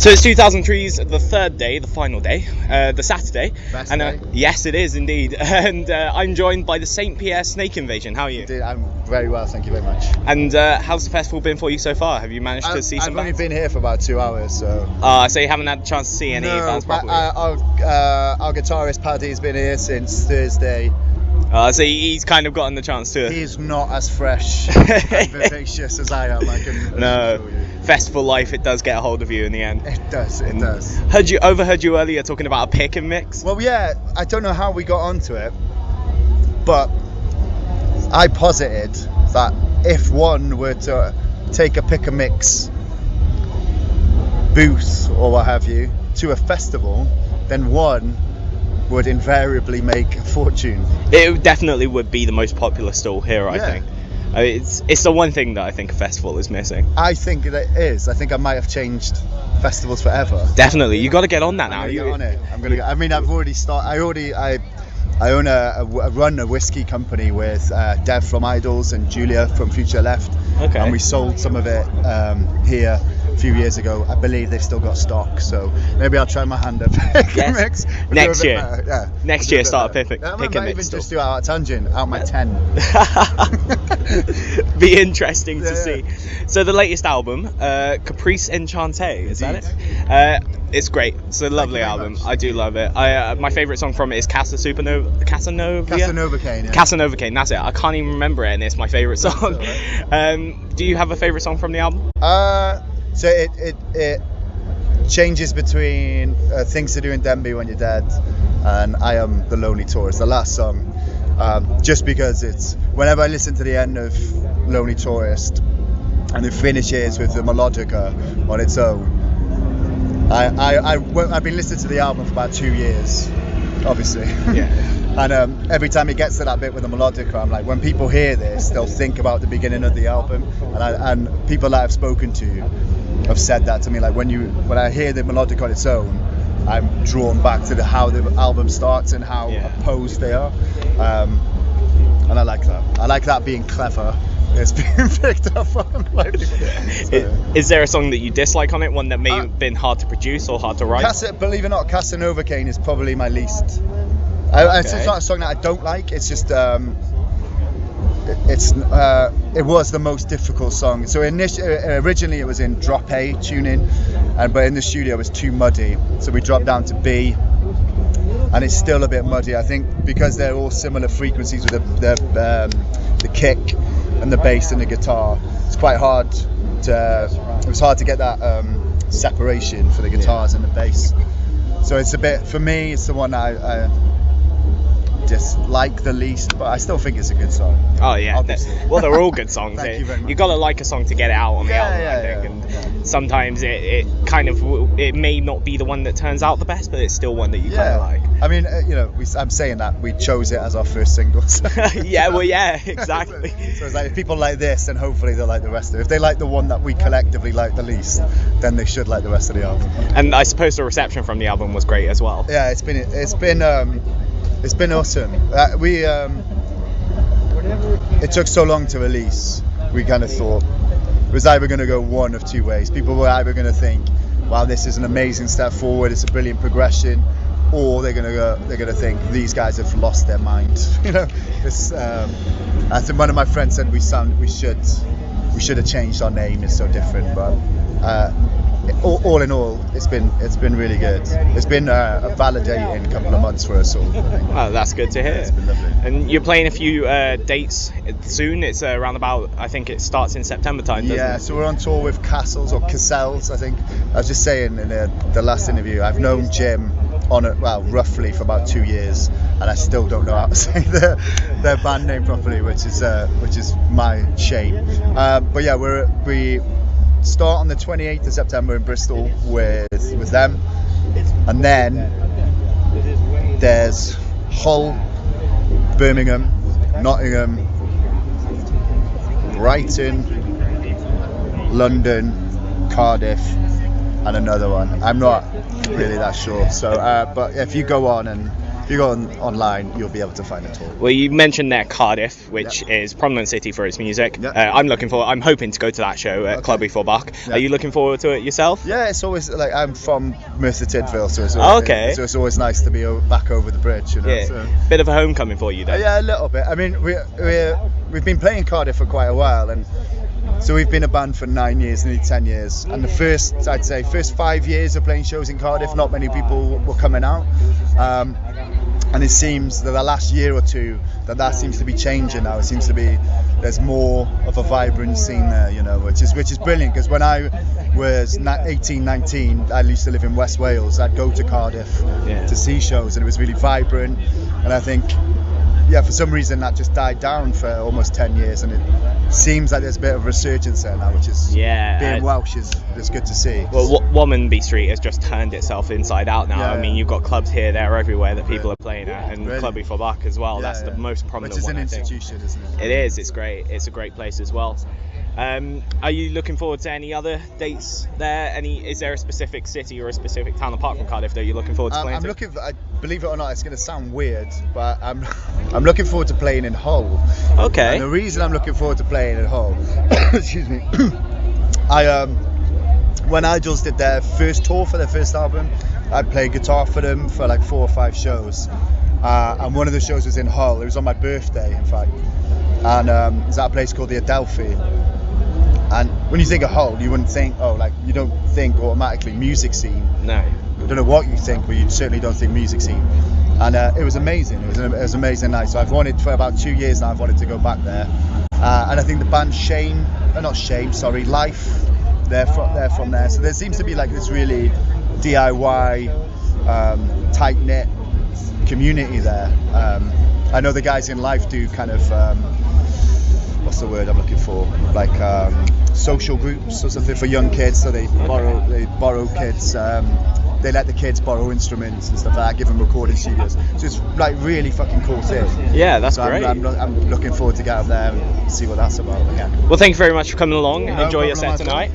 So it's 2003's the third day, the final day, the Saturday. Best and day. Yes, it is indeed. And I'm joined by the St. Pierre Snake Invasion. How are you? Indeed, I'm very well, thank you very much. And how's the festival been for you so far? Have you managed to see some I've only bands? been here for about 2 hours, so... So you haven't had a chance to see any bands properly? Our guitarist Paddy's been here since Thursday. So he's kind of gotten the chance to... He's not as fresh and vivacious as I am, I can assure you. Festival life, it does get a hold of you in the end. It does. Overheard you earlier talking about a pick and mix. Well, yeah, I don't know how we got onto it, but I posited that if one were to take a pick and mix booth or what have you to a festival, then one would invariably make a fortune. It definitely would be the most popular stall here, I think. It's the one thing that I think a festival is missing. I think it is. I think I might have changed festivals forever. Definitely, you got to get on that now. I'm gonna get on it. I mean, I've already started. I own run a whiskey company with Dev from Idols and Julia from Future Left. Okay. And we sold some of it here a few years ago. I believe they've still got stock, so maybe I'll try my hand at pick and mix. Next year. Yeah. Next year, start a pick I and might mix. even just do out tangent, out my 10. Be interesting to see. So the latest album, Caprice Enchante, is that it? It's great. It's a lovely album. I do love it. My favourite song from it is Casanova Kane. Yeah? Casanova Kane, that's it. I can't even remember it, and it's my favourite song. Do you have a favourite song from the album? So it changes between Things to Do in Denby When You're Dead and I Am the Lonely Tourist, the last song. Just because it's whenever I listen to the end of Lonely Tourist and it finishes with the melodica on its own. I've been listening to the album for about 2 years, obviously. Yeah. And every time it gets to that bit with the melodica, I'm like, when people hear this, they'll think about the beginning of the album. And people that I've spoken to have said that to me. Like when I hear the melodica on its own, I'm drawn back to how the album starts and how opposed they are. And I like that. I like that being clever. It's being picked up on. Is there a song that you dislike on it? One that may have been hard to produce or hard to write? Believe it or not, Casanova Kane is probably my least. It's not a song that I don't like. It's just it was the most difficult song. So originally it was in drop A tuning, but in the studio it was too muddy. So we dropped down to B, and it's still a bit muddy. I think because they're all similar frequencies with the kick and the bass and the guitar. It's quite hard to. It was hard to get that separation for the guitars and the bass. So it's a bit, for me, it's the one I dislike the least, but I still think it's a good song. Oh yeah, well they're all good songs. Thank you very much. You got to like a song to get it out on the album, I think. And sometimes it may not be the one that turns out the best, but it's still one that you kind of like. I mean, I'm saying that we chose it as our first single. So. Exactly. So it's like, if people like this, then hopefully they'll like the rest of it. If they like the one that we collectively like the least, then they should like the rest of the album. And I suppose the reception from the album was great as well. Yeah, it's been awesome. It took so long to release. We kind of thought it was either going to go one of two ways. People were either going to think, "Wow, this is an amazing step forward. It's a brilliant progression," or they're going to think these guys have lost their mind. I think one of my friends said we should have changed our name. It's so different, but. All in all, it's been really good. It's been a validating couple of months for us all. Oh, that's good to hear. It's been lovely. And you're playing a few dates soon. It's around about, I think it starts in September time, doesn't it? Yeah, so we're on tour with Castles or Cassels, I think. I was just saying in the last interview, I've known Jim roughly for about 2 years, and I still don't know how to say their band name properly, which is my shame. But yeah, we start on the 28th of September in Bristol with them, and then there's Hull, Birmingham, Nottingham, Brighton, London, Cardiff, and another one. I'm not really that sure. So, but if you go on and if you go online, you'll be able to find a tour. Well, you mentioned there Cardiff, which is prominent city for its music. I'm hoping to go to that show at Club Before Bach. Are you looking forward to it yourself? Yeah, it's always like I'm from Merthyr Tydfil, so it's always, so it's always nice to be back over the bridge. You know, yeah, so. Bit of a homecoming for you then. Yeah, a little bit. I mean, we've been playing Cardiff for quite a while, and so we've been a band for 9 years, nearly 10 years. And the first 5 years of playing shows in Cardiff, not many people were coming out. And it seems that the last year or two that seems to be changing now. It seems to be there's more of a vibrant scene there, you know, which is brilliant. Because when I was 18, 19, I used to live in West Wales. I'd go to Cardiff to see shows, and it was really vibrant. And I think, for some reason that just died down for almost 10 years, and it seems like there's a bit of a resurgence there now, which is being Welsh is good to see. Well, Womanby Street has just turned itself inside out now. I mean, you've got clubs here, there, everywhere that people are playing at, and Club Before Bach as well. That's the most prominent one. Which is an institution, isn't it? It is. It's great. It's a great place as well. Are you looking forward to any other dates there? Is there a specific city or a specific town apart from Cardiff that you're looking forward to playing to? Believe it or not, it's going to sound weird, but I'm looking forward to playing in Hull. Okay. And the reason I'm looking forward to playing in Hull, excuse me, when Idols did their first tour for their first album, I played guitar for them for like 4 or 5 shows, and one of the shows was in Hull. It was on my birthday, in fact, and it was at a place called the Adelphi. And when you think of Hull, you wouldn't think, you don't think automatically music scene. No. I don't know what you think, but you certainly don't think music scene. And it was amazing. It was an amazing night. So I've wanted for about 2 years now. I've wanted to go back there. And I think the band Life, they're from there. So there seems to be like this really DIY, tight knit community there. I know the guys in Life do kind of. What's the word I'm looking for? Like social groups or something for young kids. So they borrow kids. They let the kids borrow instruments and stuff like that. Give them recording studios. So it's like really fucking cool thing. Yeah, that's great. I'm looking forward to get up there and see what that's about. Well, thank you very much for coming along and enjoy your set tonight.